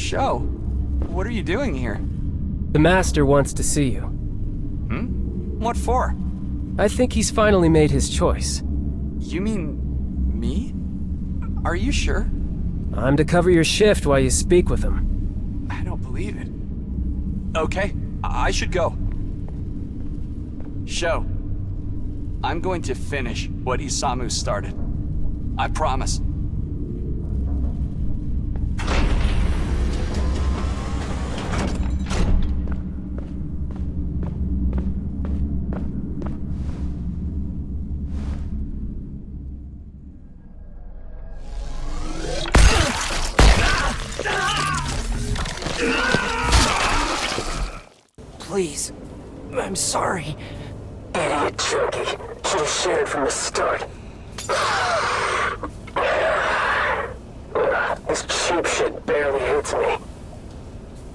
Show? What are you doing here? The Master wants to see you. What for? I think he's finally made his choice. You mean... me? Are you sure? I'm to cover your shift while you speak with him. I don't believe it. Okay, I should go. Show. I'm going to finish what Isamu started. I promise. Please. I'm sorry. Idiot jerky. Should have shared from the start. This cheap shit barely hits me.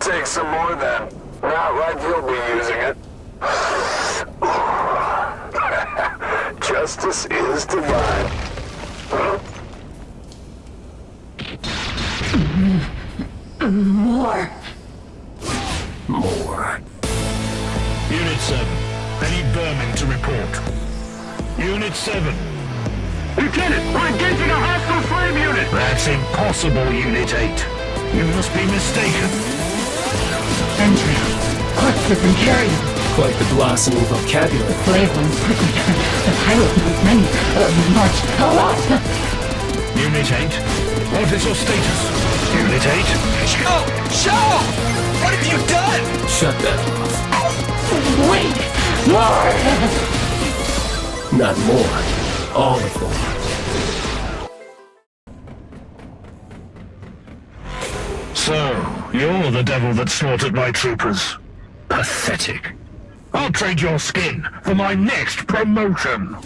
Take some more then. Not like you'll be using it. Justice is divine. More. Unit 7. Any vermin to report. Unit 7. Lieutenant, we're engaging a hostile slave unit! That's impossible, Unit 8. You must be mistaken. Entry. Corpses and carrion. Quite the blossoming vocabulary. Slave ones quickly turn. The pilot knows many. March. Unit 8. What is your status? Unit 8. Show! What have you done? Shut that off. Wait! More! Not more. All of them. So, you're the devil that slaughtered my troopers. Pathetic. I'll trade your skin for my next promotion.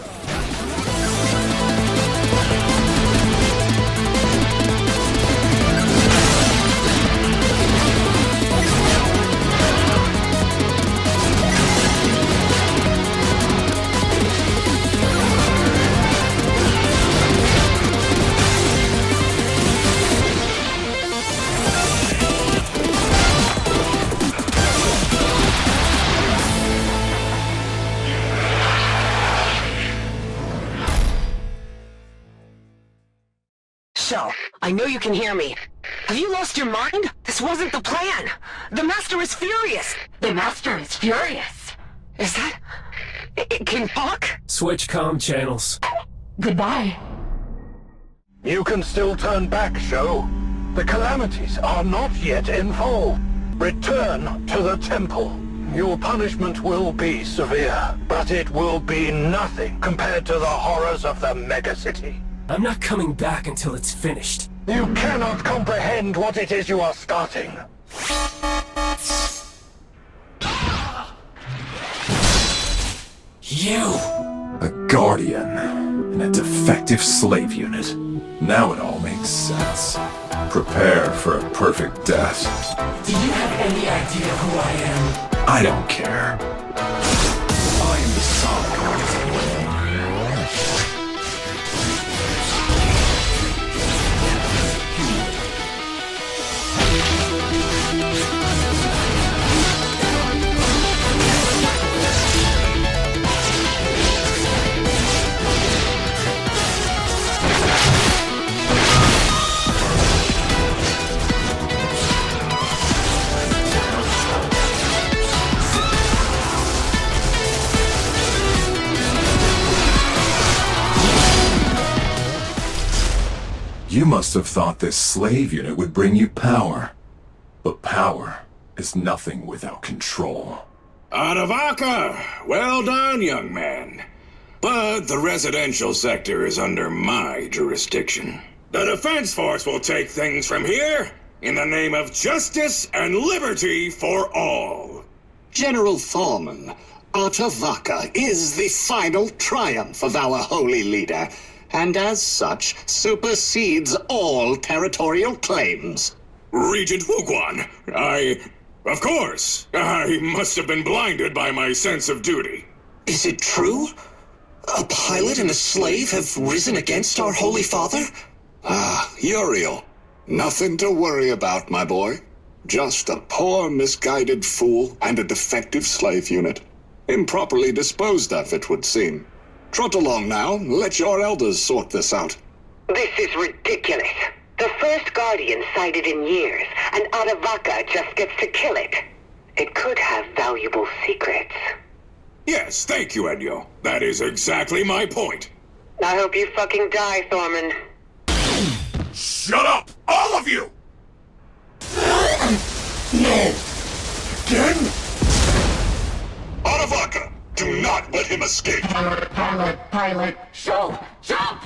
So, I know you can hear me. Have you lost your mind? This wasn't the plan. The Master is furious. The Master is furious. Is that... It can talk? Switch comm channels. Goodbye. You can still turn back, Show. The calamities are not yet in full. Return to the temple. Your punishment will be severe, but it will be nothing compared to the horrors of the megacity. I'm not coming back until it's finished. You cannot comprehend what it is you are starting. You! A guardian and a defective slave unit. Now it all makes sense. Prepare for a perfect death. Do you have any idea who I am? I don't care. I am the solid guardian. You must have thought this slave unit would bring you power. But power is nothing without control. Adavaka! Well done, young man. But the residential sector is under my jurisdiction. The Defense Force will take things from here in the name of justice and liberty for all. General Thorman, Atavaka is the final triumph of our holy leader, and as such, supersedes all territorial claims. Regent Wuguan, of course, I must have been blinded by my sense of duty. Is it true? A pilot and a slave have risen against our holy father? Ah, Uriel. Nothing to worry about, my boy. Just a poor, misguided fool and a defective slave unit. Improperly disposed of, it would seem. Trot along now. Let your elders sort this out. This is ridiculous. The first Guardian sighted in years, and Adavaka just gets to kill it. It could have valuable secrets. Yes, thank you, Enyo. That is exactly my point. I hope you fucking die, Thorman. Shut up, all of you! No! Again? Adavaka, do not let him escape. Pilot, show, jump!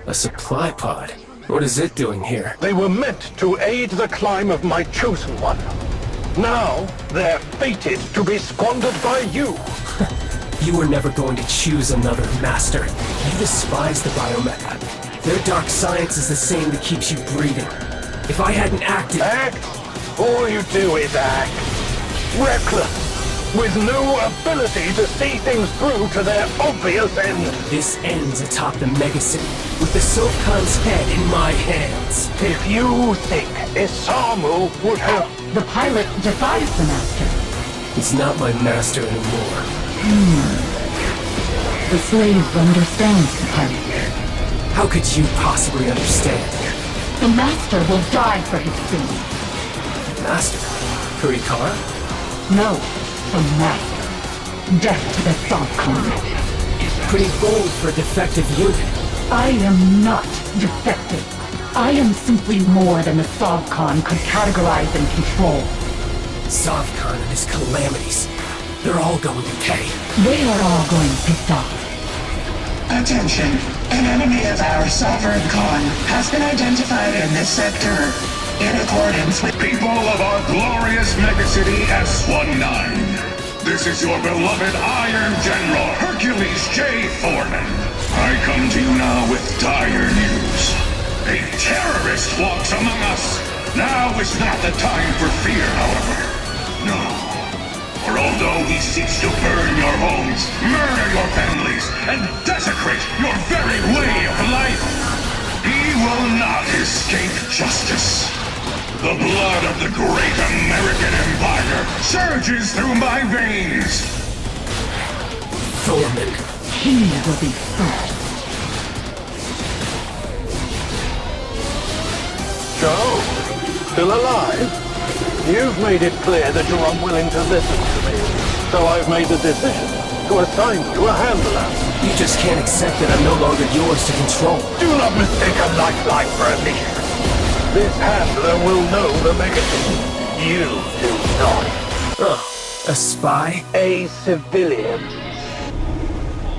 A supply pod? What is it doing here? They were meant to aid the climb of my chosen one. Now, they're fated to be squandered by you. You were never going to choose another master. You despise the Biomecha. Their dark science is the same that keeps you breathing. If I hadn't acted... Act? All you do is act. Reckless. With no ability to see things through to their obvious end. This ends atop the megacity, with the Sovkhan's head in my hands. If you think Isamu would have... The pilot defies the master. He's not my master anymore. The slave understands the pilot. How could you possibly understand? The master will die for his sins. Master? Kurikara? No, the master. Death to the Subcon. Pretty bold for a defective unit. I am not defective. I am simply more than the Subcon could categorize and control. Sovkhan and his calamities. They're all going to pay. They are all going to die. Attention. An enemy of our sovereign Khan has been identified in this sector. In accordance with People of our glorious megacity S19. This is your beloved Iron General, Hercules J. Thorman. I come to you now with dire news. A terrorist walks among us. Now is not the time for fear, however. No. For although he seeks to burn your homes, murder your families, and desecrate your very way of life, he will not escape justice. The blood of the great American Empire surges through my veins. Thorman. He will be first. Joe? Still alive? You've made it clear that you're unwilling to listen to me. So I've made the decision to assign you a handler. You just can't accept that I'm no longer yours to control. Do not mistake a lifeline for a leader. This handler will know the megacity. You do not. Oh, a spy? A civilian.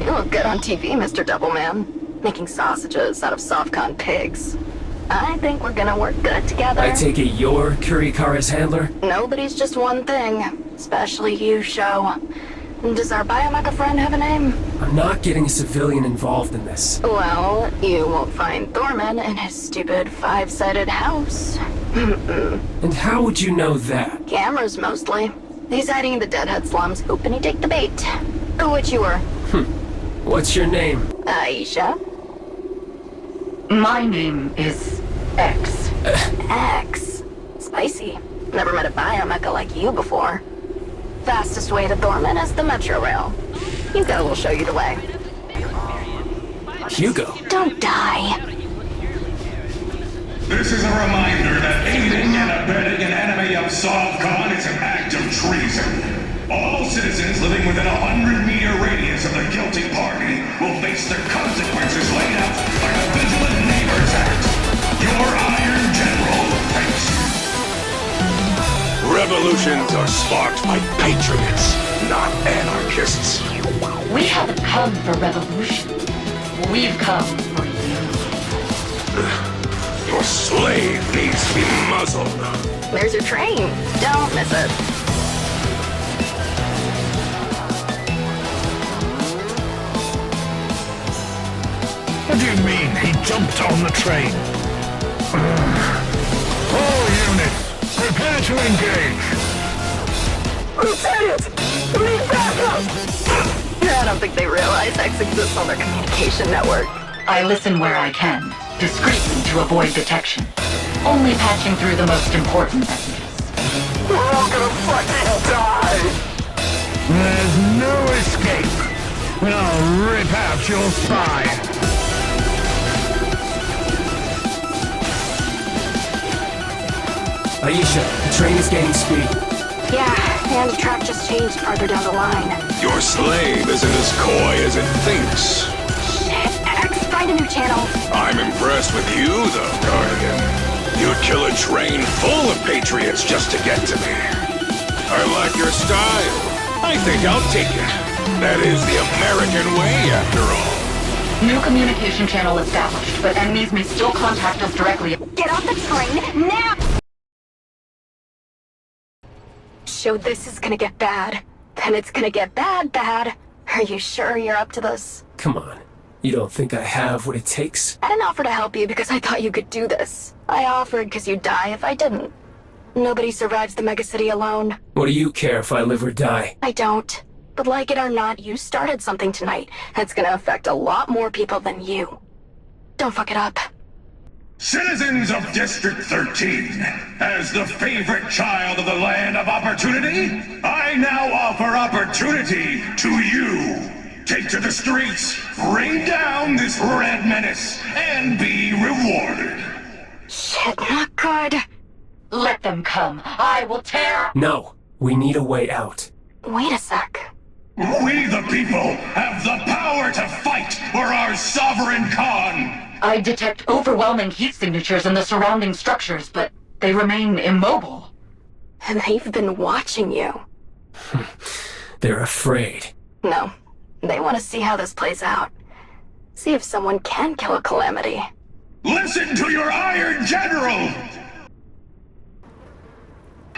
You look good on TV, Mr. Doubleman. Making sausages out of Sovkhan pigs. I think we're gonna work good together. I take it you're Kurikara's handler? Nobody's just one thing. Especially you, Sho. Does our Biomecha friend have a name? I'm not getting a civilian involved in this. Well, you won't find Thorman in his stupid five-sided house. And how would you know that? Cameras, mostly. He's hiding in the Deadhead slums, hoping he'd take the bait. Which you were. What's your name? Aisha? My name is X. X. Spicy. Never met a Biomecha like you before. Fastest way to Thorman is the Metro Rail. Hugo will show you the way. Hugo? Don't die. This is a reminder that aiding and abetting an enemy of Sovkhan is an act of treason. All citizens living within a 100-meter radius of the guilty party will face the consequences laid out by the Vigilant Neighbors Act. Your Iron General thanks you. Revolutions are sparked by patriots, not anarchists. We haven't come for revolution. We've come for you. Your slave needs to be muzzled. There's your train. Don't miss it. What do you mean, he jumped on the train? All units, prepare to engage. Lieutenant! We need backup! I don't think they realize X exists on their communication network. I listen where I can. discreetly to avoid detection. Only patching through the most important messages. We're all gonna fucking die! There's no escape! I'll rip out your spine! Aisha, the train is gaining speed. Yeah, and the track just changed farther down the line. Your slave isn't as coy as it thinks. Shit, X, find a new channel. I'm impressed with you, though, Guardian. You'd kill a train full of patriots just to get to me. I like your style. I think I'll take it. That is the American way, after all. New communication channel established, but enemies may still contact us directly. Get off the train, now! So this is gonna get bad. Then it's gonna get bad. Are you sure you're up to this? Come on. You don't think I have what it takes? I didn't offer to help you because I thought you could do this. I offered because you'd die if I didn't. Nobody survives the megacity alone. What do you care if I live or die? I don't. But like it or not, you started something tonight that's gonna affect a lot more people than you. Don't fuck it up. Citizens of District 13, as the favorite child of the land of opportunity, I now offer opportunity to you. Take to the streets, rain down this red menace, and be rewarded. Shit, not good. Let them come. I will tear... No. We need a way out. Wait a sec. We the people have the power to fight for our sovereign Khan. I detect overwhelming heat signatures in the surrounding structures, but they remain immobile. And they've been watching you. They're afraid. No. They want to see how this plays out. See if someone can kill a Calamity. Listen to your Iron General!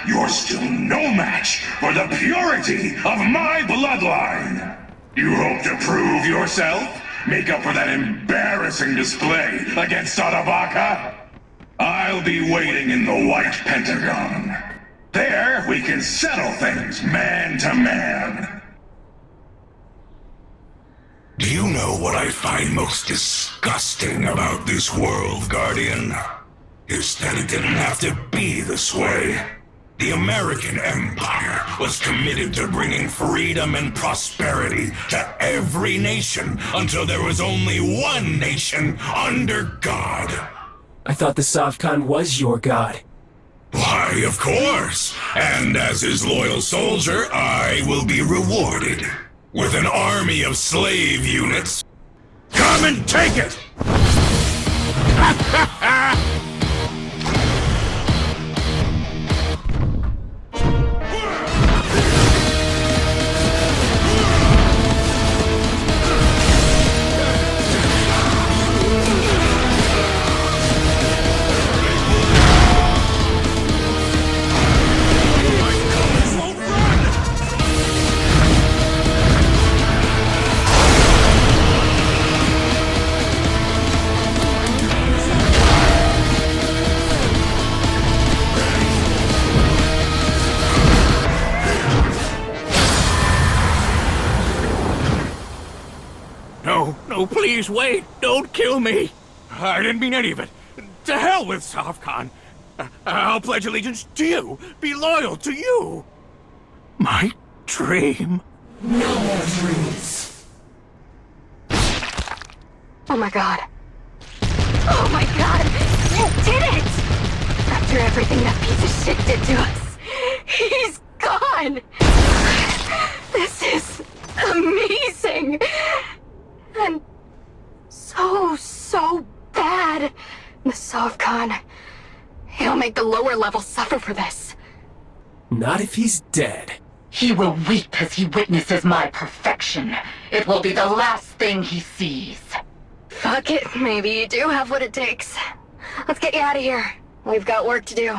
You're still no match for the purity of my bloodline! You hope to prove yourself? Make up for that embarrassing display against Aravaca? I'll be waiting in the White Pentagon. There, we can settle things man to man. Do you know what I find most disgusting about this world, Guardian? Is that it didn't have to be this way. The American Empire was committed to bringing freedom and prosperity to every nation until there was only one nation under God. I thought the Sovkhan was your god. Why, of course. And as his loyal soldier, I will be rewarded with an army of slave units. Come and take it! No, please wait! Don't kill me! I didn't mean any of it. To hell with Sovkhan. I'll pledge allegiance to you. Be loyal to you. My dream. No more dreams. Oh my god. Oh my god! You did it! After everything that piece of shit did to us, he's gone! This is amazing! And so bad. The Sovkhan, he'll make the lower levels suffer for this. Not if he's dead. He will weep as he witnesses my perfection. It will be the last thing he sees. Fuck it, maybe you do have what it takes. Let's get you out of here. We've got work to do.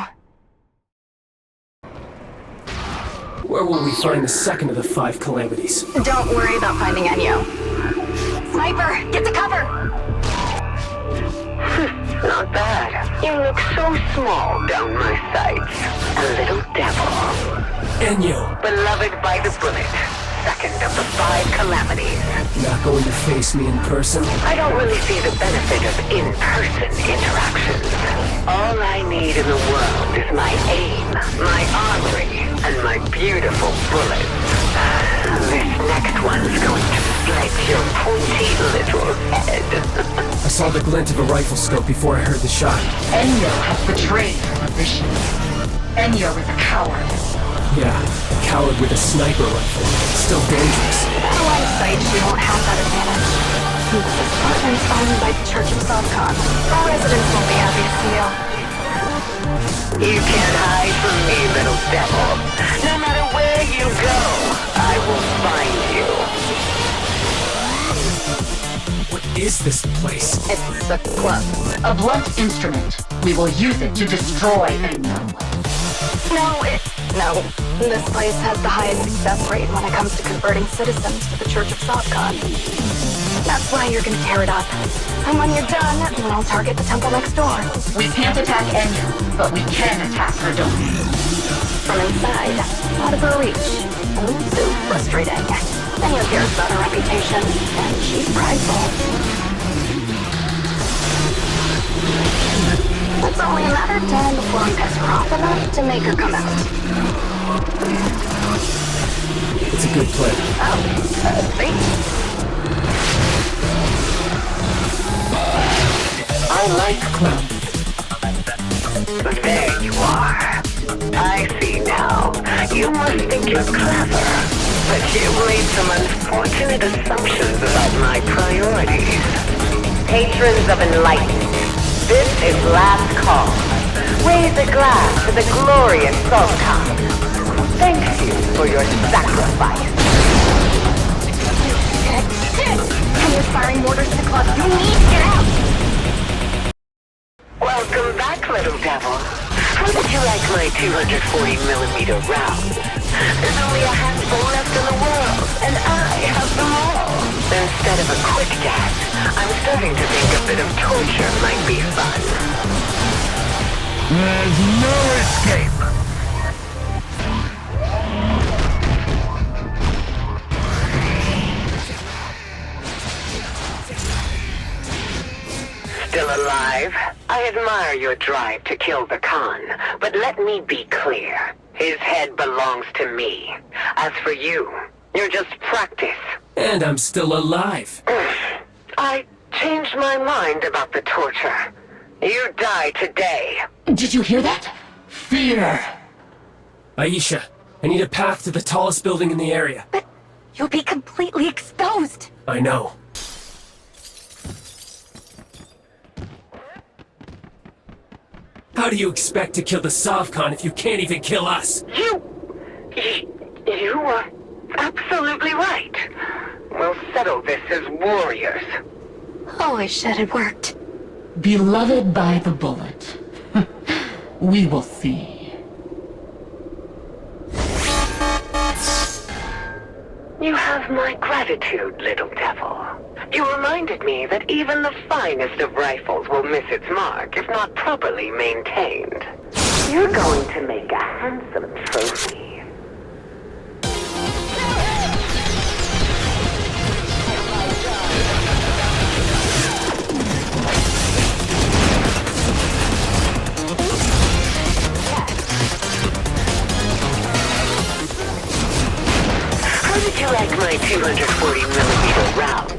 Where will we find the second of the 5 calamities? Don't worry about finding Enyo. Sniper, get to cover! Not bad. You look so small down my sights. A little devil. Enyo! Beloved by the bullet. Second of the 5 calamities. Not going to face me in person? I don't really see the benefit of in-person interactions. All I need in the world is my aim, my armory, and my beautiful bullets. This next one's going to slice your pointy little head. I saw the glint of a rifle scope before I heard the shot. Enyo has betrayed her mission. Enyo is a coward. Yeah, a coward with a sniper rifle. Still dangerous. At line of sight, she won't have that advantage. This apartment is owned by the Church of Subcon. Our residents won't be happy to see you. You can't hide from me, little devil. No matter where you go, I will find you. What is this place? It's a club. A blunt instrument. We will use it to destroy Enyo. No. This place has the highest success rate when it comes to converting citizens to the Church of Subcon. That's why you're gonna tear it up. And when you're done, we'll target the temple next door. We can't attack Enyo, but we can attack her domain. From inside, out of her reach. Oh, so frustrating. Enyo cares about her reputation, and she's prideful. It's only a matter of time before we piss her off enough to make her come out. It's a good plan. Thanks. I like clowns. There you are. I see now. You must think you're clever, but you've made some unfortunate assumptions about my priorities. Patrons of enlightenment, this is last call. Raise a glass to the glorious Subcon. Thank you for your sacrifice. Come here, firing mortars to the club. You need to get out! Welcome back, little devil. How did you like my 240mm rounds? There's only a handful left in the world, and I have them all. Instead of a quick death, I'm starting to think a bit of torture might be fun. There's no escape. Still alive? I admire your drive to kill the Khan, but let me be clear. His head belongs to me. As for you, you're just practice. And I'm still alive. I changed my mind about the torture. You die today. Did you hear that? Fear. Aisha, I need a path to the tallest building in the area. But you'll be completely exposed. I know. How do you expect to kill the Sovcon if you can't even kill us? You are absolutely right. We'll settle this as warriors. Holy shit, it worked. Beloved by the bullet. We will see. You have my gratitude, little devil. You reminded me that even the finest of rifles will miss its mark if not properly maintained. You're going to make a handsome trophy. How did you like my 240mm rounds?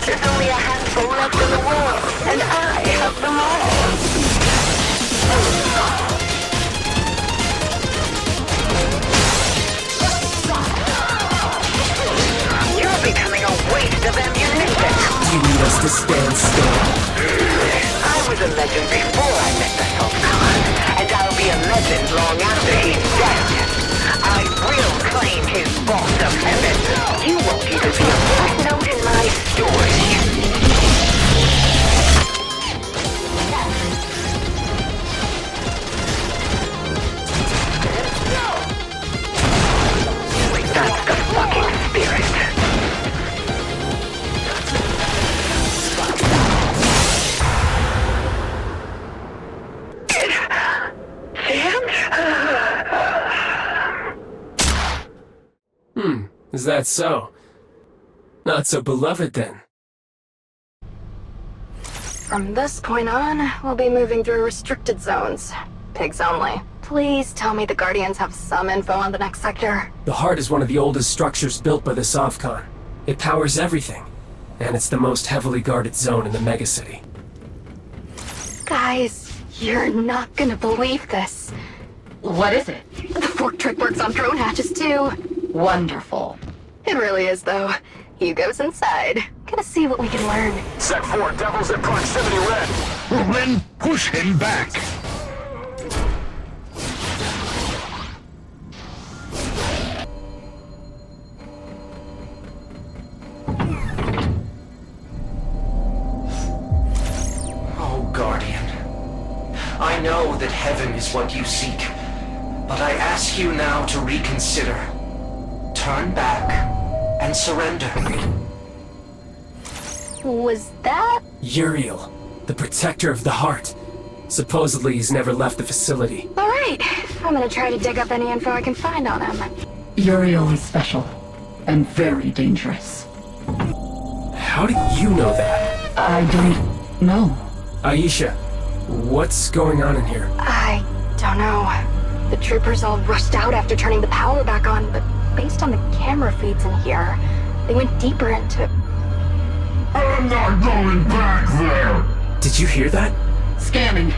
There's only a handful left in the world, and I have them all. You're becoming a waste of ammunition. Do you need us to stand still? I was a legend before I met the Sultan, and I'll be a legend long after he's dead. I will claim his vault of heaven. You won't even be a footnote in my story. That's the fucking spirit. Is that so? Not so beloved then. From this point on, we'll be moving through restricted zones. Pigs only. Please tell me the Guardians have some info on the next sector. The Heart is one of the oldest structures built by the Sovcon. It powers everything, and it's the most heavily guarded zone in the megacity. Guys, you're not gonna believe this. What is it? The fork trick works on drone hatches too. Wonderful. It really is, though. Hugo's inside. Gonna see what we can learn. Sec 4, Devil's in proximity red. Then push him back. Oh, Guardian. I know that heaven is what you seek, but I ask you now to reconsider. Turn back and surrender. Was that? Uriel, the protector of the Heart. Supposedly he's never left the facility. Alright, I'm gonna try to dig up any info I can find on him. Uriel is special, and very dangerous. How do you know that? I don't know. Aisha, what's going on in here? I don't know. The troopers all rushed out after turning the power back on, but based on the camera feeds in here, they went deeper into... I'm not going back there! Did you hear that? Scanning.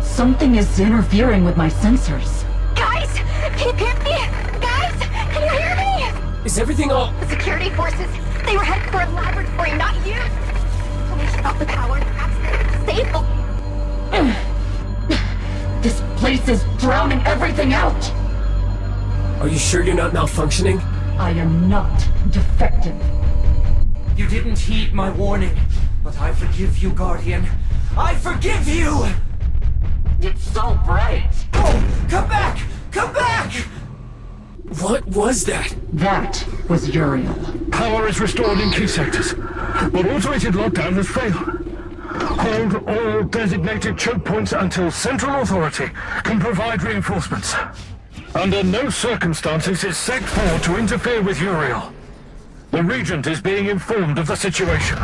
Something is interfering with my sensors. Guys! Can you hear me? Guys! Can you hear me? Is everything all... The security forces, they were headed for a laboratory, not you! So they shut off the power and perhaps disable... This place is drowning everything out! Are you sure you're not malfunctioning? I am not defective. You didn't heed my warning, but I forgive you, Guardian. I forgive you! It's so bright! Oh, come back! Come back! What was that? That was Uriel. Power is restored in key sectors, but automated lockdown has failed. Hold all designated choke points until Central Authority can provide reinforcements. Under no circumstances is Sec 4 to interfere with Uriel. The Regent is being informed of the situation.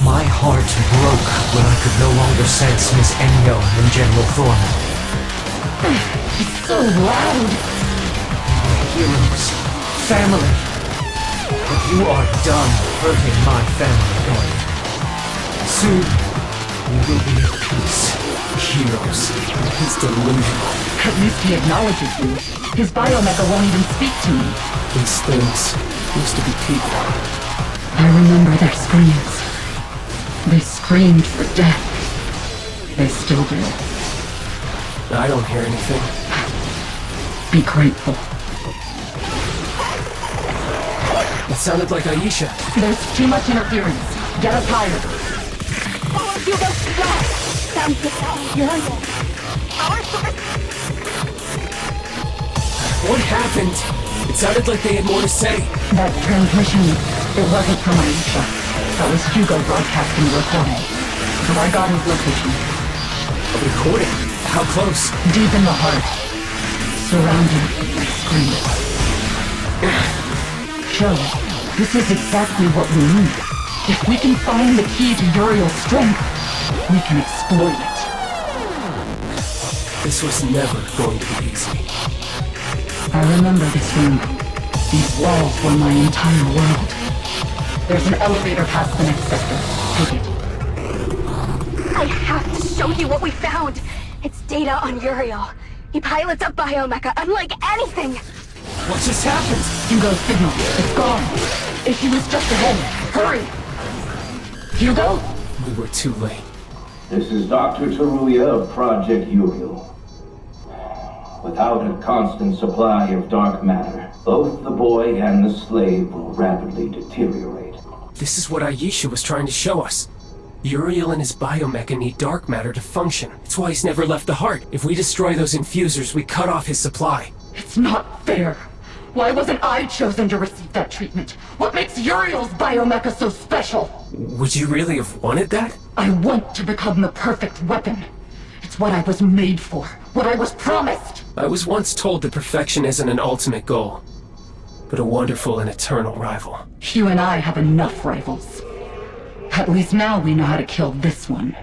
My heart broke when I could no longer sense Miss Enyo and General Thorman. It's so loud! Heroes, family. But you are done hurting my family, Guardian. Soon, we will be at peace. Heroes. He's delusional. At least he acknowledges you. His biomecha won't even speak to me. These things used to be people. I remember their screams. They screamed for death. They still do. I don't hear anything. Be grateful. It sounded like Aisha. There's too much interference. Get us higher. Oh, Hugo, go! Sounds the sound, Uriel. Our source... What happened? It sounded like they had more to say. That transmission, it wasn't from Aisha. That was Hugo broadcasting the recording. So I got his location. A recording? How close? Deep in the heart. Surrounded by screams. Joe, this is exactly what we need. If we can find the key to Uriel's strength, we can exploit it. This was never going to be easy. I remember this room. These walls were my entire world. There's an elevator past the next sector. Take it. I have to show you what we found. It's data on Uriel. He pilots a biomecha unlike anything. What just happened? Hugo's signal. It's gone. If he was just ahead. Hurry! Hugo? We were too late. This is Dr. Teruya of Project Uriel. Without a constant supply of dark matter, both the boy and the slave will rapidly deteriorate. This is what Aisha was trying to show us. Uriel and his biomecha need dark matter to function. It's why he's never left the heart. If we destroy those infusers, we cut off his supply. It's not fair. Why wasn't I chosen to receive that treatment? What makes Uriel's biomecha so special? Would you really have wanted that? I want to become the perfect weapon. It's what I was made for. What I was promised. I was once told that perfection isn't an ultimate goal. but a wonderful and eternal rival. You and I have enough rivals. At least now we know how to kill this one.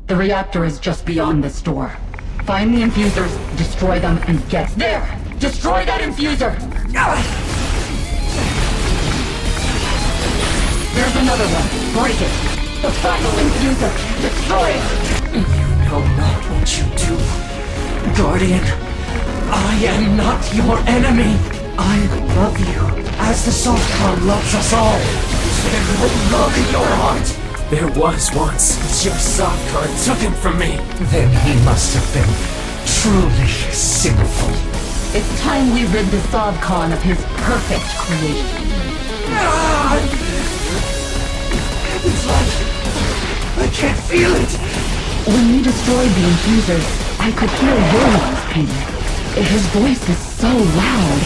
The reactor is just beyond this door. Find the infusers, destroy them, and get there! Destroy that infuser! There's another one. Break it! The final infuser! Destroy it! You know not what you do, Guardian. I am not your enemy. I love you, as the Softcon loves us all. There is love in your heart. There was once. Your Softcon took him from me. Then he must have been truly sinful. It's time we rid the Softcon of his perfect creation. It's like I can't feel it. When we destroyed the infusers, I could hear Uriel's pain. His voice is so loud.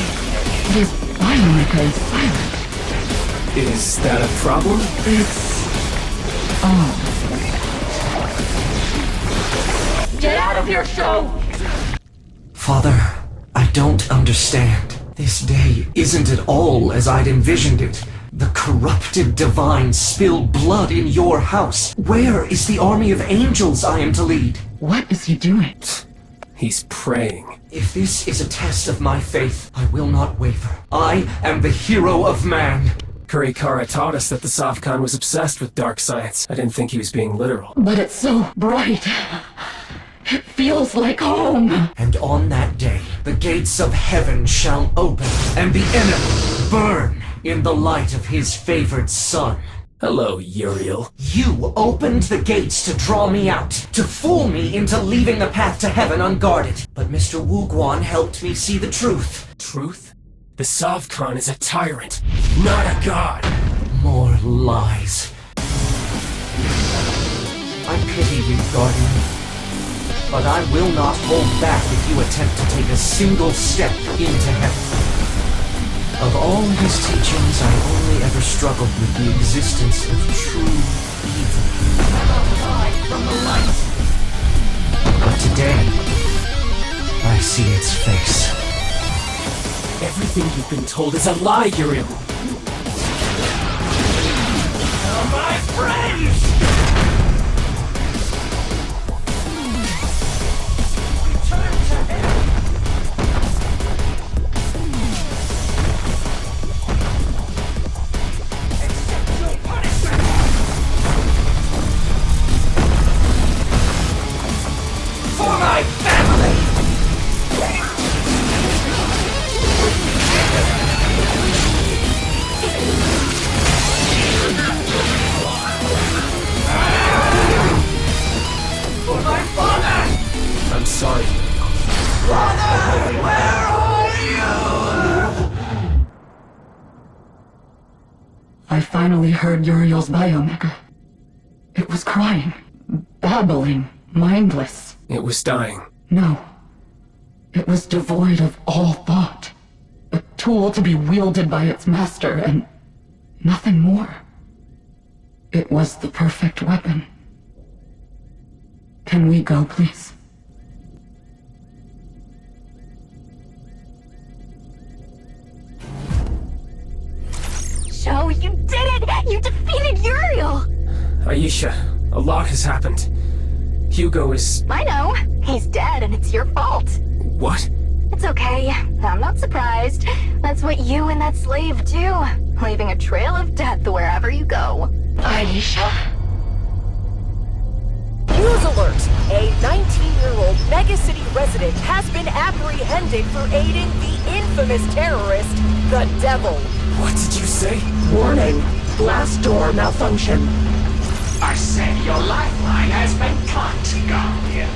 His biometer is silent. Is that a problem? It's... Get out of here, Show! Father, I don't understand. This day isn't at all as I'd envisioned it. The corrupted divine spilled blood in your house. Where is the army of angels I am to lead? What is he doing? He's praying. If this is a test of my faith, I will not waver. I am the hero of man. Kurikara taught us that the Softcon was obsessed with dark science. I didn't think he was being literal. But it's so bright. It feels like home. And on that day, the gates of heaven shall open, and the enemy burn in the light of his favored son. Hello, Uriel. You opened the gates to draw me out, to fool me into leaving the path to heaven unguarded. But Mr. Wuguan helped me see the truth. Truth? The Softcon is a tyrant, not a god. More lies. I pity you, Guardian. But I will not hold back if you attempt to take a single step into heaven. Of all his teachings, I only ever struggled with the existence of true evil. From the light. But today, I see its face. Everything you've been told is a lie, Uriel. My friends! Sorry. Father, where are you? I finally heard Uriel's biomecha. It was crying, babbling, mindless. It was dying. No. It was devoid of all thought. A tool to be wielded by its master, and nothing more. It was the perfect weapon. Can we go, please? Joe, you did it! You defeated Uriel! Aisha, a lot has happened. Hugo is... I know. He's dead and it's your fault. What? It's okay. I'm not surprised. That's what you and that slave do. Leaving a trail of death wherever you go. Aisha. News alert! A 19-year-old megacity resident has been apprehended for aiding the infamous terrorist, the Devil. What did you say? Warning, glass door malfunction. I said your lifeline has been cut, Guardian.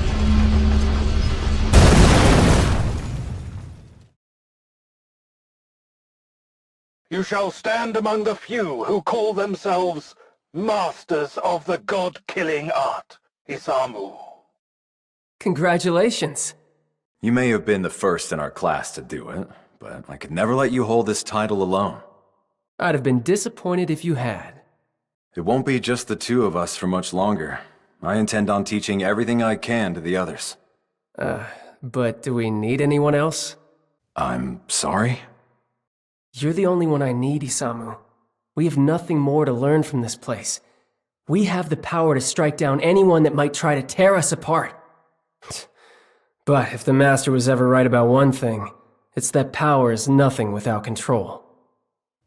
You shall stand among the few who call themselves masters of the god-killing art, Isamu. Congratulations. You may have been the first in our class to do it, but I could never let you hold this title alone. I'd have been disappointed if you had. It won't be just the two of us for much longer. I intend on teaching everything I can to the others. But do we need anyone else? I'm sorry? You're the only one I need, Isamu. We have nothing more to learn from this place. We have the power to strike down anyone that might try to tear us apart. But if the Master was ever right about one thing, it's that power is nothing without control.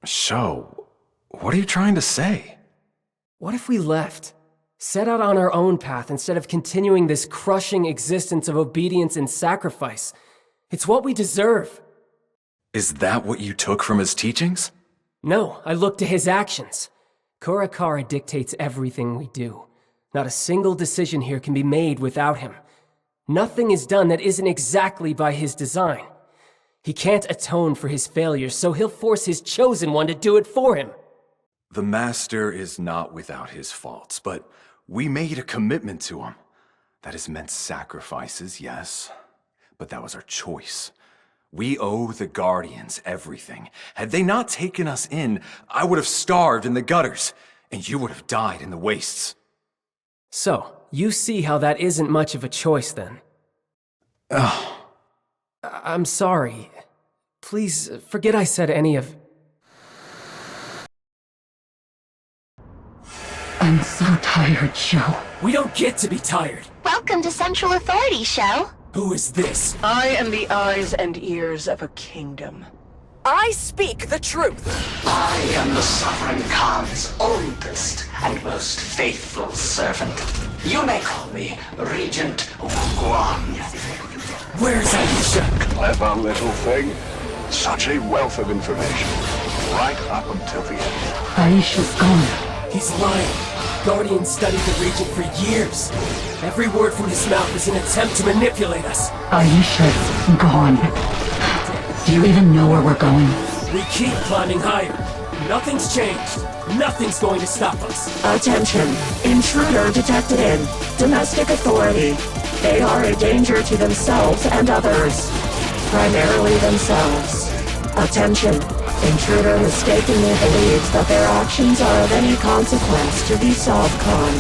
So, what are you trying to say? What if we left? Set out on our own path instead of continuing this crushing existence of obedience and sacrifice. It's what we deserve. Is that what you took from his teachings? No, I look to his actions. Kurakara dictates everything we do. Not a single decision here can be made without him. Nothing is done that isn't exactly by his design. He can't atone for his failures, so he'll force his chosen one to do it for him. The Master is not without his faults, but we made a commitment to him. That has meant sacrifices, yes, but that was our choice. We owe the Guardians everything. Had they not taken us in, I would have starved in the gutters, and you would have died in the wastes. So, you see how that isn't much of a choice then. Ugh. I'm sorry. Please, forget I said any of... I'm so tired, Sho. We don't get to be tired. Welcome to Central Authority, Sho. Who is this? I am the eyes and ears of a kingdom. I speak the truth. I am the Sovereign Khan's oldest and most faithful servant. You may call me Regent Guan. Where's Aisha? Clever little thing. Such a wealth of information. Right up until the end. Aisha's gone. He's lying. Guardians studied the region for years. Every word from his mouth is an attempt to manipulate us. Aisha's gone. Do you even know where we're going? We keep climbing higher. Nothing's changed. Nothing's going to stop us. Attention. Intruder detected in. Domestic authority. They are a danger to themselves and others. Primarily themselves. Attention. Intruder mistakenly believes that their actions are of any consequence to the Sovcon.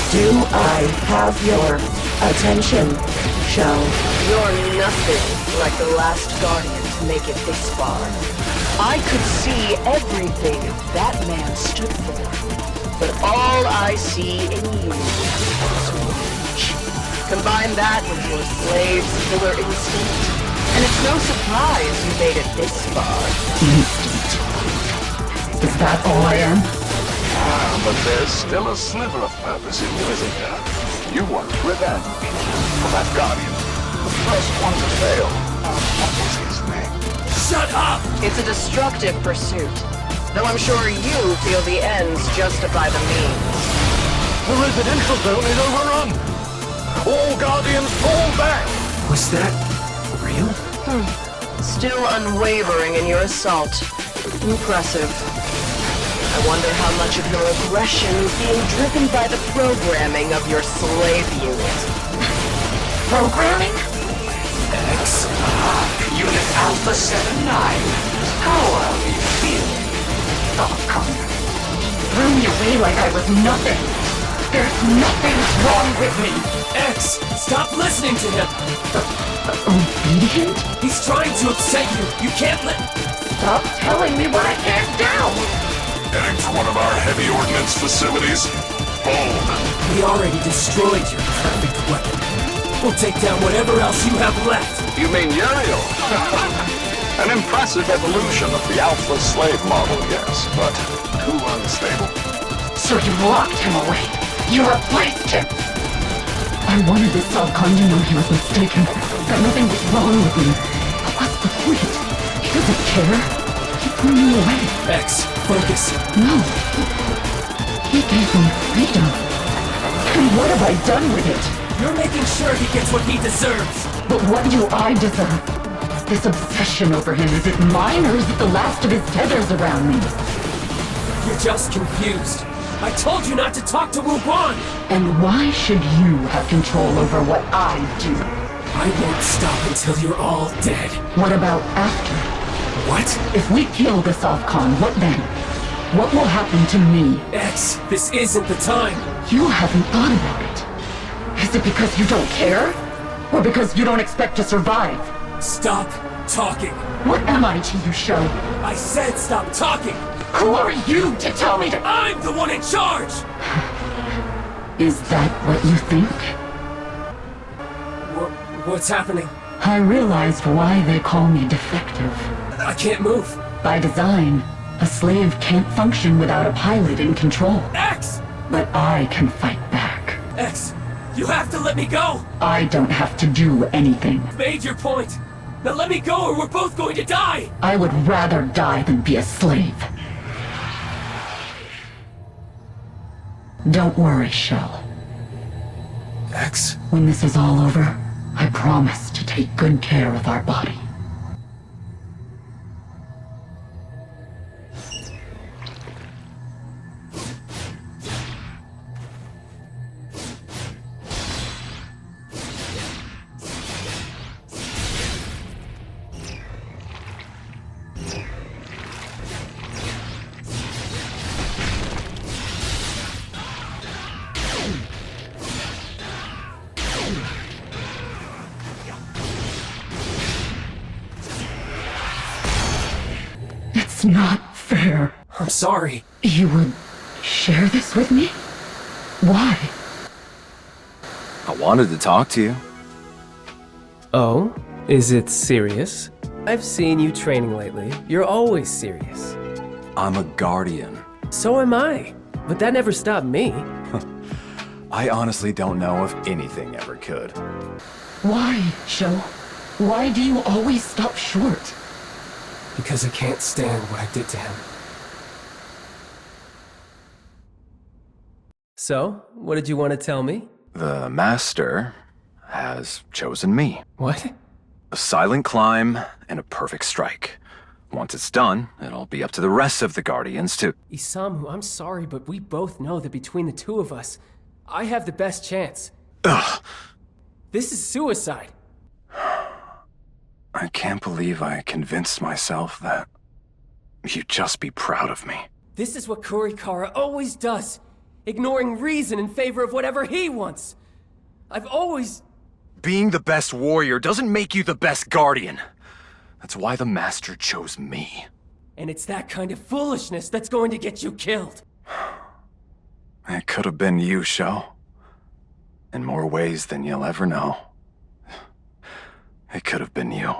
Do I have your attention, Sho? You're nothing like the last Guardian to make it this far. I could see everything that man stood for, but all I see in you is rage. Combine that with your slave's killer instinct, and it's no surprise you made it this far. Instinct. Is that all I am? But there's still a sliver of purpose in you, isn't there? You want revenge for that Guardian. The first one to fail. What was his name? Shut up! It's a destructive pursuit, though I'm sure you feel the ends justify the means. The residential zone is overrun. All Guardians fall back. Was that real? Still unwavering in your assault. Impressive. I wonder how much of your aggression is being driven by the programming of your slave unit. Programming? X. Unit Alpha 79. How are we feeling? Threw me away like I was nothing. There's nothing wrong with me. X, stop listening to him. Obedient? He's trying to upset you. You can't let... Stop telling me what I can't do. Heading to one of our heavy ordnance facilities. Bold. We already destroyed your perfect weapon. We'll take down whatever else you have left. You mean Uriel? An impressive evolution of the Alpha slave model, yes, but too unstable. So you locked him away. You replaced him. I wanted this Sovcon to know he was mistaken, that nothing was wrong with me. But what's the point? He doesn't care. He threw me away. X, focus. No. He gave me freedom. And what have I done with it? You're making sure he gets what he deserves. But what do I deserve? This obsession over him, is it mine or is it the last of his tethers around me? You're just confused. I told you not to talk to Wuguan! And why should you have control over what I do? I won't stop until you're all dead. What about after? What? If we kill the Sovcon, what then? What will happen to me? X, this isn't the time. You haven't thought about it. Is it because you don't care? Or because you don't expect to survive? Stop talking. What am I to you, Sho? I said stop talking! Who are you to tell me to— I'm the one in charge! Is that what you think? What's happening? I realized why they call me defective. I can't move. By design, a slave can't function without a pilot in control. X! But I can fight back. X, you have to let me go! I don't have to do anything. Made your point. Now let me go or we're both going to die! I would rather die than be a slave. Don't worry, Shell. X? When this is all over, I promise to take good care of our body. It's not fair. I'm sorry. You would share this with me? Why? I wanted to talk to you. Oh? Is it serious? I've seen you training lately. You're always serious. I'm a guardian. So am I. But that never stopped me. I honestly don't know if anything ever could. Why, Sho? Why do you always stop short? Because I can't stand what I did to him. So, what did you want to tell me? The Master has chosen me. What? A silent climb and a perfect strike. Once it's done, it'll be up to the rest of the Guardians to— Isamu, I'm sorry, but we both know that between the two of us, I have the best chance. Ugh. This is suicide. I can't believe I convinced myself that you'd just be proud of me. This is what Kurikara always does, ignoring reason in favor of whatever he wants. I've always... Being the best warrior doesn't make you the best guardian. That's why the Master chose me. And it's that kind of foolishness that's going to get you killed. It could have been you, Sho. In more ways than you'll ever know. It could have been you.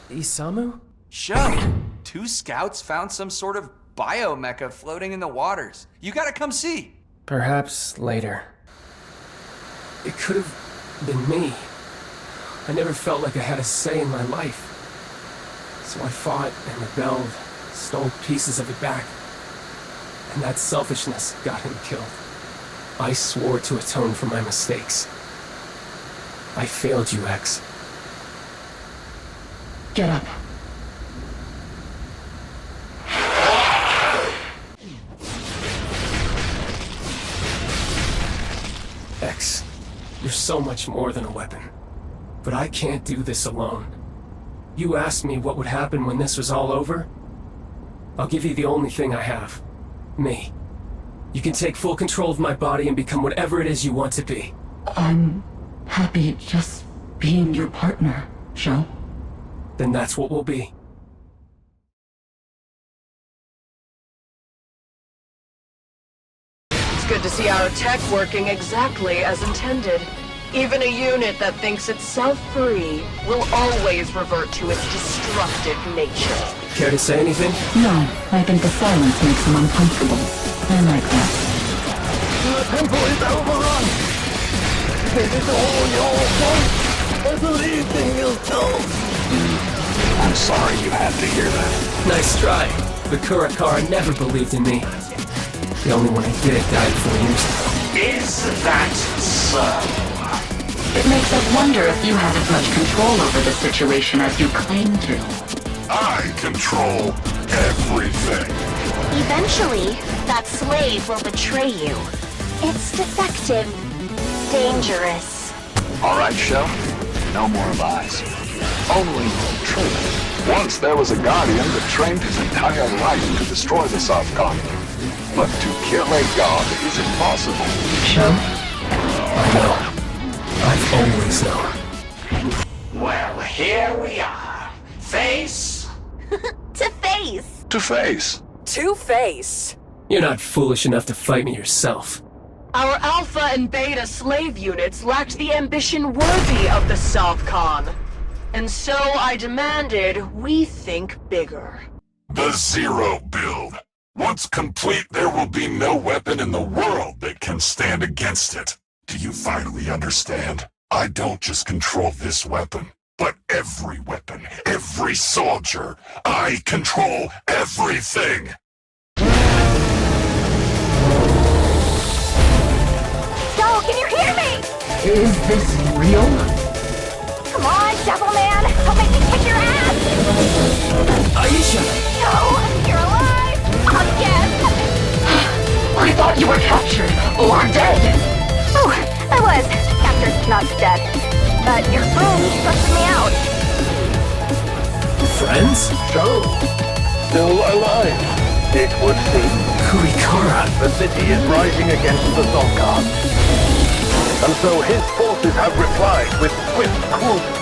Isamu? Sho, 2 scouts found some sort of biomecha floating in the waters. You gotta come see. Perhaps later. It could have been me. I never felt like I had a say in my life. So I fought and rebelled, stole pieces of it back. And that selfishness got him killed. I swore to atone for my mistakes. I failed you, X. Get up. X, you're so much more than a weapon. But I can't do this alone. You asked me what would happen when this was all over? I'll give you the only thing I have. Me. You can take full control of my body and become whatever it is you want to be. I'm happy just being your partner, Sho. Then that's what we'll be. It's good to see our tech working exactly as intended. Even a unit that thinks itself free will always revert to its destructive nature. Care to say anything? No, I think the silence makes him uncomfortable. I like that. The temple is overrun! This is all your fault! I believed in you so! I'm sorry you had to hear that. Nice try. But Kurikara never believed in me. The only one who did died 4 years ago. Is that so? It makes us wonder if you have as much control over the situation as you claim to. I control everything. Eventually, that slave will betray you. It's defective. Dangerous. All right, Sho. No more lies. Only truth. Once there was a Guardian that trained his entire life to destroy the Subtitles. But to kill a god is impossible. Sho? I know. I've always known. Well, here we are. Face? To face! To face. Two-Face. You're not foolish enough to fight me yourself. Our Alpha and Beta slave units lacked the ambition worthy of the Sovcon. And so I demanded we think bigger. The Zero build. Once complete, there will be no weapon in the world that can stand against it. Do you finally understand? I don't just control this weapon, but every weapon, every soldier. I control everything! Joe, can you hear me? Is this real? Come on, Devil Man! I'll make me kick your ass! Aisha! No! You're alive! Again! I thought you were captured or dead. Oh, I was. Captured, not dead. But your friends busted me out. Friends? So, still alive, it would seem. Kurikara. The city is rising against the Sovcon. And so his forces have replied with swift cruelty.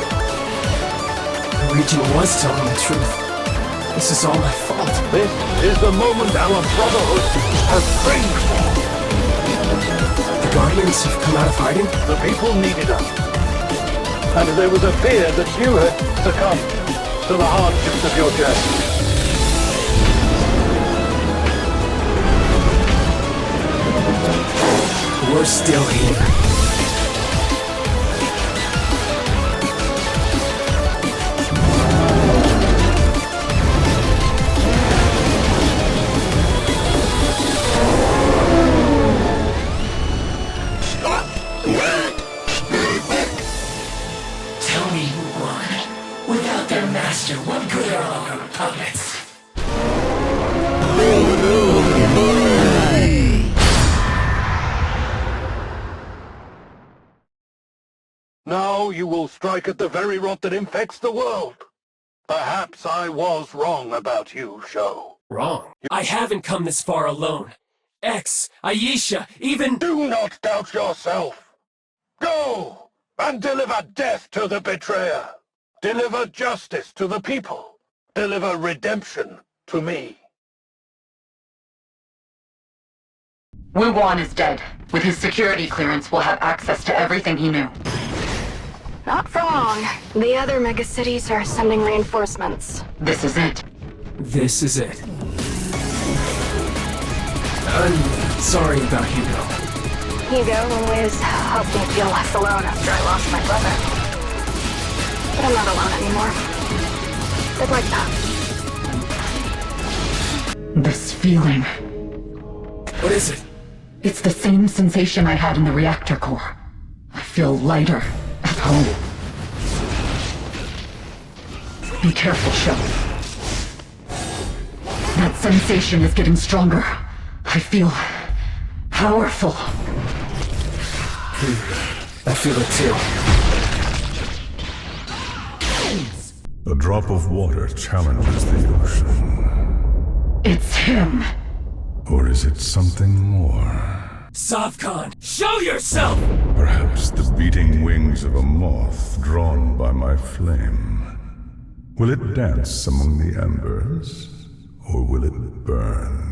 The Legion was telling the truth. This is all my fault. This is the moment our Brotherhood has prayed for. The Guardians have come out of hiding? The people needed us. And there was a fear that you had succumbed to the hardships of your journey. We're still here. Tell me who won. Without their master, what good are all your puppets? Now you will strike at the very rot that infects the world. Perhaps I was wrong about you, Sho. Wrong? I haven't come this far alone. X, Aisha, even— Do not doubt yourself. Go and deliver death to the betrayer. Deliver justice to the people. Deliver redemption to me. Wuguan is dead. With his security clearance, we'll have access to everything he knew. Not wrong. The other megacities are sending reinforcements. This is it. This is it. I'm sorry about Hugo. Hugo always helped me feel less alone after I lost my brother. But I'm not alone anymore. I'd like that. This feeling. What is it? It's the same sensation I had in the reactor core. I feel lighter, at home. Be careful, Sho. That sensation is getting stronger. I feel powerful. I feel it too. A drop of water challenges the ocean. It's him. Or is it something more? Sovcon, show yourself! Perhaps the beating wings of a moth drawn by my flame. Will it dance among the embers? Or will it burn?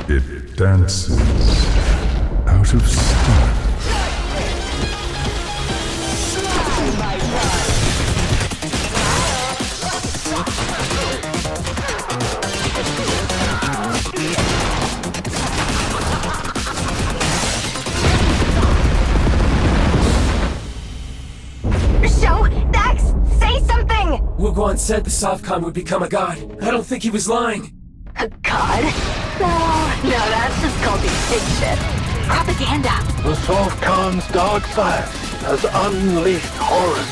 It dances out of sight. Sho, Dax, say something! Wuguan said the Sovcon would become a god. I don't think he was lying. A god? No, that's just called the big shit. Propaganda. The Sovcon's dark side has unleashed horrors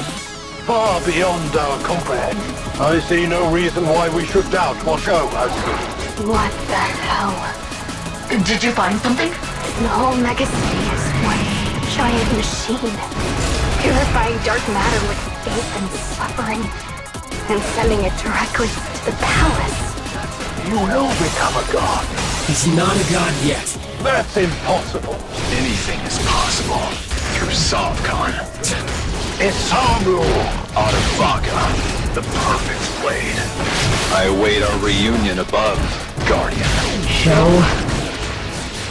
far beyond our comprehension. I see no reason why we should doubt what Sho has seen. What the hell? Did you find something? The whole megacity is one giant machine, purifying dark matter with faith and suffering, and sending it directly to the palace. You will become a god. He's not a god yet. That's impossible. Anything is possible through Sovcon. Isamu Artavaka, the perfect blade. I await our reunion above, Guardian. No,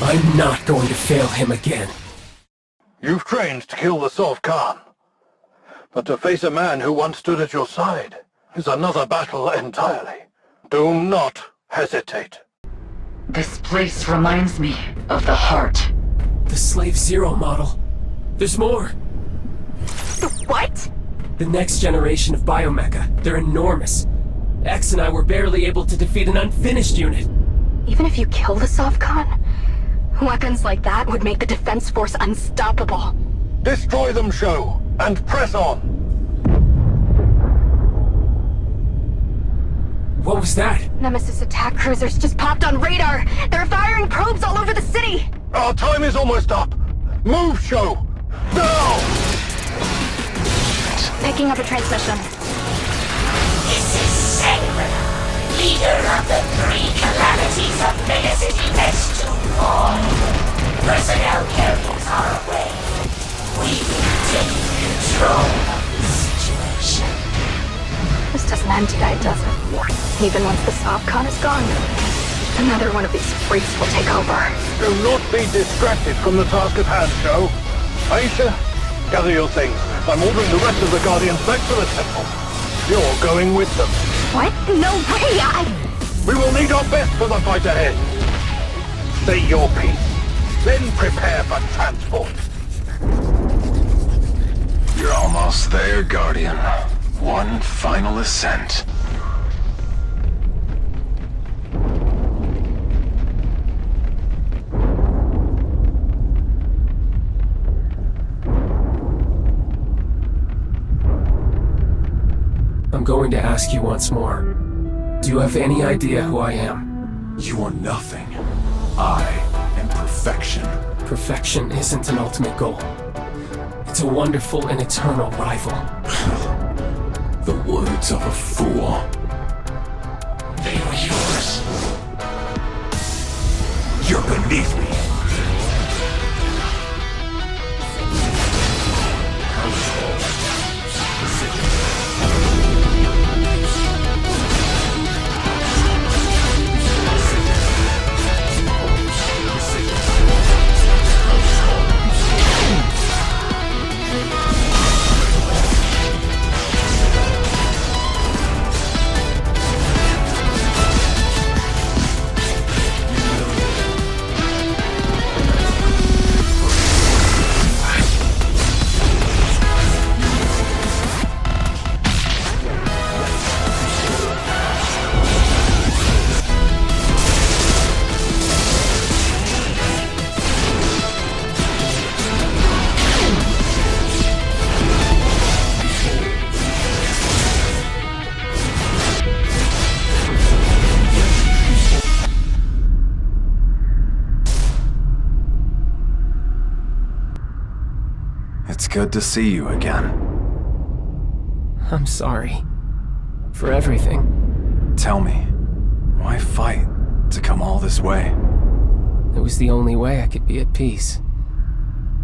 I'm not going to fail him again. You've trained to kill the Sovkhan. But to face a man who once stood at your side is another battle entirely. Do not hesitate. This place reminds me of the Heart. The Slave Zero model. There's more. The what? The next generation of biomecha. They're enormous. X and I were barely able to defeat an unfinished unit. Even if you kill the Sovkhan, weapons like that would make the defense force unstoppable. Destroy them, Sho, and press on. What was that? Nemesis attack cruisers just popped on radar. They're firing probes all over the city. Our time is almost up. Move, Sho. Now! Picking up a transmission. This is Sacred, leader of the three calamities of Megacity S24. Personnel carriers are away. We will take control of the situation. This doesn't end today, does it? Even once the Sovcon is gone, another one of these freaks will take over. Do not be distracted from the task at hand, Sho. Aisha, gather your things. I'm ordering the rest of the Guardians back to the temple. You're going with them. What? No way! We will need our best for the fight ahead. Say your piece, then prepare for transport. You're almost there, Guardian. One final ascent. I'm going to ask you once more. Do you have any idea who I am? You are nothing. I am perfection. Perfection isn't an ultimate goal. It's a wonderful and eternal rival. The words of a fool. They were yours. You're beneath me. It's good to see you again. I'm sorry. For everything. Tell me, why fight to come all this way? It was the only way I could be at peace.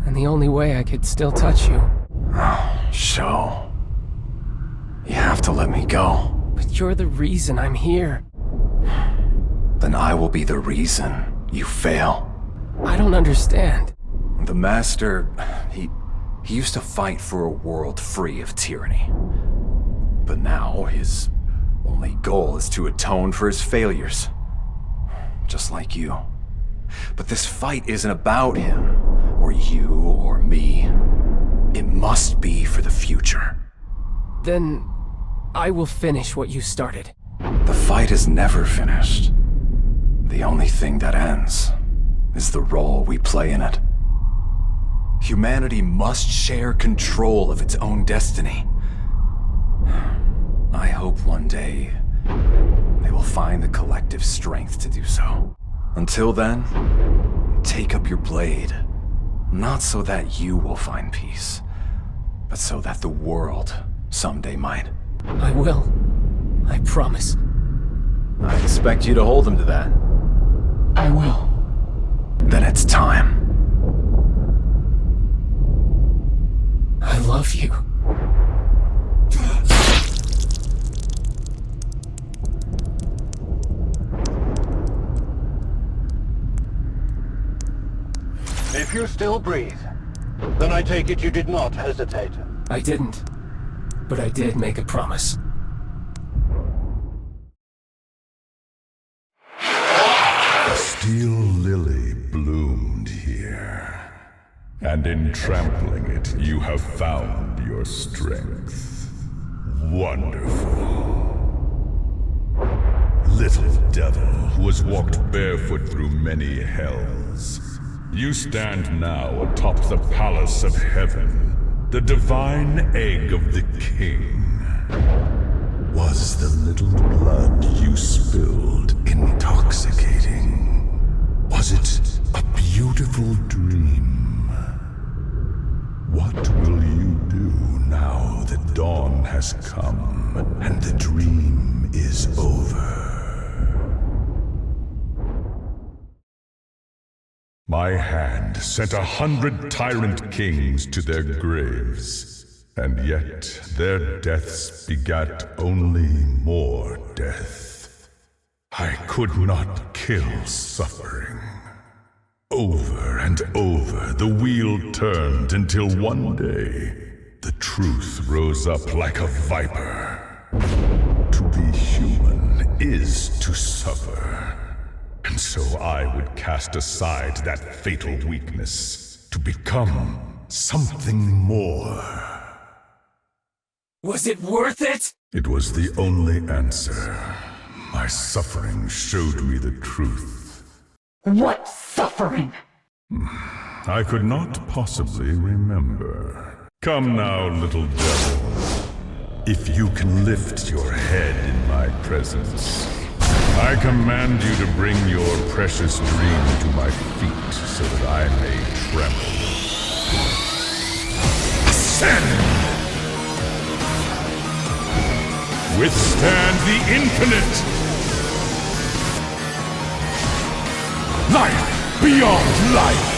And the only way I could still touch you. Oh, Sho. You have to let me go. But you're the reason I'm here. Then I will be the reason you fail. I don't understand. The Master, he used to fight for a world free of tyranny. But now his only goal is to atone for his failures. Just like you. But this fight isn't about him, or you, or me. It must be for the future. Then I will finish what you started. The fight is never finished. The only thing that ends is the role we play in it. Humanity must share control of its own destiny. I hope one day they will find the collective strength to do so. Until then, take up your blade Not so that you will find peace, but so that the world someday might. I will. I promise. I expect you to hold him to that. I will. Then it's time. I love you. If you still breathe, then I take it you did not hesitate. I didn't. But I did make a promise. A steel lily bloomed here, and in trampling it, you have found your strength. Wonderful. Little devil who has walked barefoot through many hells, you stand now atop the palace of heaven, the divine egg of the king. Was the little blood you spilled intoxicating? Was it a beautiful dream? What will you do now that dawn has come and the dream is over? My hand sent 100 tyrant kings to their graves, and yet their deaths begat only more death. I could not kill suffering. Over and over the wheel turned until one day the truth rose up like a viper. To be human is to suffer. And so I would cast aside that fatal weakness to become something more. Was it worth it? It was the only answer. My suffering showed me the truth. What suffering? I could not possibly remember. Come now, little devil. If you can lift your head in my presence, I command you to bring your precious dream to my feet so that I may tremble. Ascend! Withstand the infinite! Life beyond life!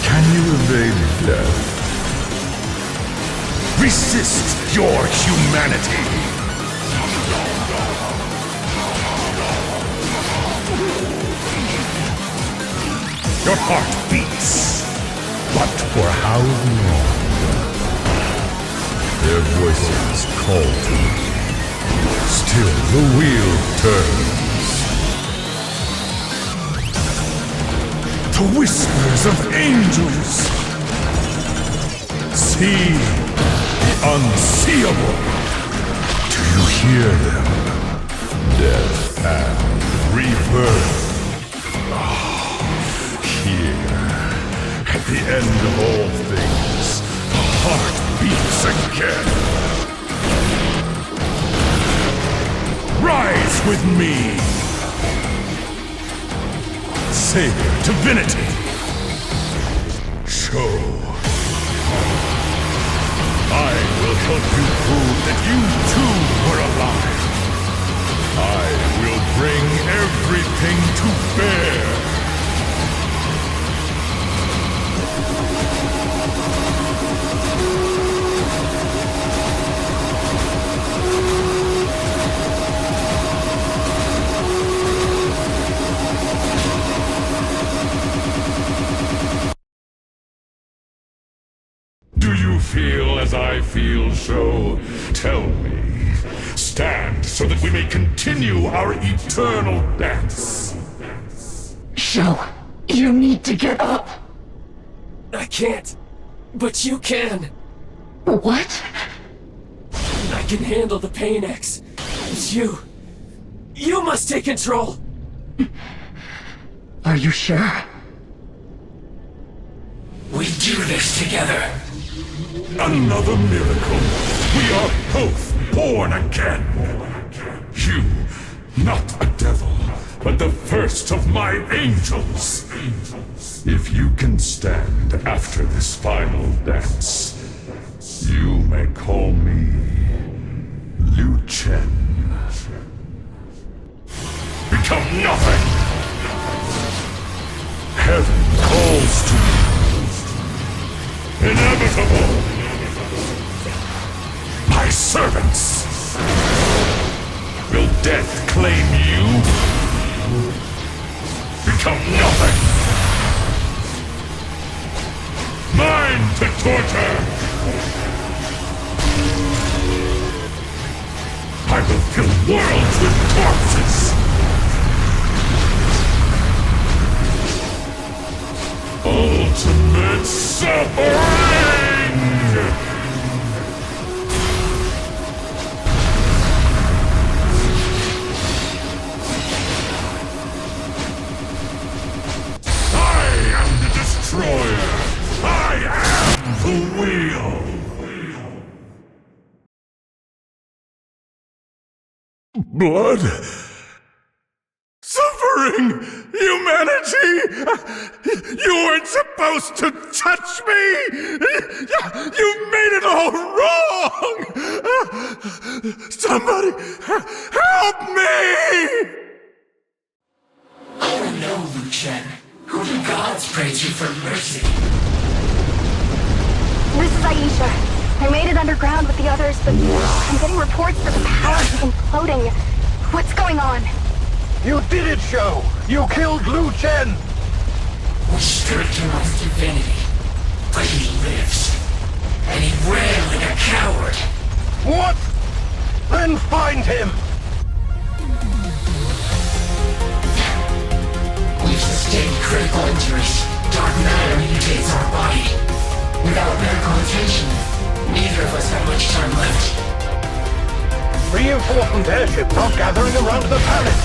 Can you evade death? Resist your humanity! Your heart beats, but for how long? Their voices call to me. Still the wheel turns. The whispers of angels. See the unseeable. Do you hear them? Death and rebirth. Here, at the end of all things, the heart beats again. Rise with me! Savior divinity! Show. I will help you prove that you too were alive. I will bring everything to bear. Do you feel as I feel, Show? Tell me. Stand so that we may continue our eternal dance. Show, you need to get up. I can't. But you can. What? I can handle the pain, X. It's you. You must take control. Are you sure? We do this together. Another miracle. We are both born again. You, not a devil, but the first of my angels. If you can stand after this final dance, you may call me Liu Chen. Become nothing! Heaven calls to you. Inevitable! My servants! Will death claim you? Become nothing! Mine to torture! I will fill worlds with corpses! Ultimate suffering! I am the destroyer! I am the wheel! Blood? Suffering! Humanity! You weren't supposed to touch me! You made it all wrong! Somebody help me! Oh no, Liu Chen. Who do gods praise you for mercy? This is Aisha. I made it underground with the others, but I'm getting reports that the power is imploding. What's going on? You did it, Sho! You killed Liu Chen! We stripped him of his divinity, but he lives. And he ran like a coward. What? Then find him! We've sustained critical injuries. Dark matter mutates our body. Without medical attention, neither of us have much time left. Reinforcement airships are gathering around the palace.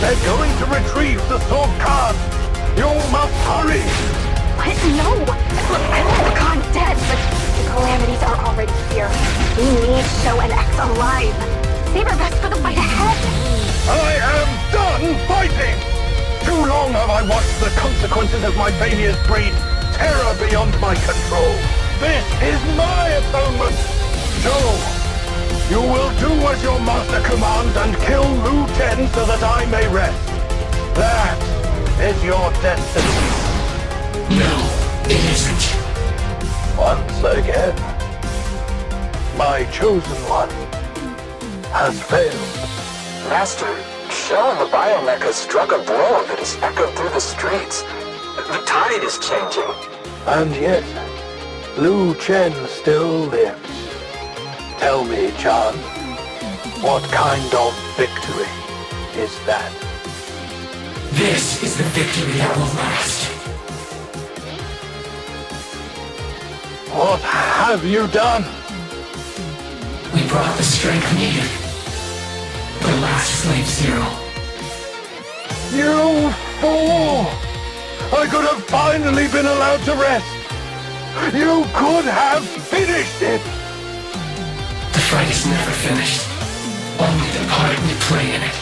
They're going to retrieve the Sword Khan. You must hurry! What? No! Look, I know the Khan's dead, but the calamities are already here. We need Sho and X alive. Save our best for the fight ahead. I am done fighting! Too long have I watched the consequences of my failures breed terror beyond my control. This is my atonement! Sho! You will do as your master commands and kill Liu Chen so that I may rest. That is your destiny. No, it isn't. Once again, my chosen one has failed. Master, Sho and the Biomecha struck a blow that has echoed through the streets. The tide is changing. And yet, Liu Chen still lives. Tell me, Chan, what kind of victory is that? This is the victory that will last. What have you done? We brought the strength needed. The last Slave Zero. You fool! I could have finally been allowed to rest. You could have finished it! The fight is never finished. Only the part we play in it.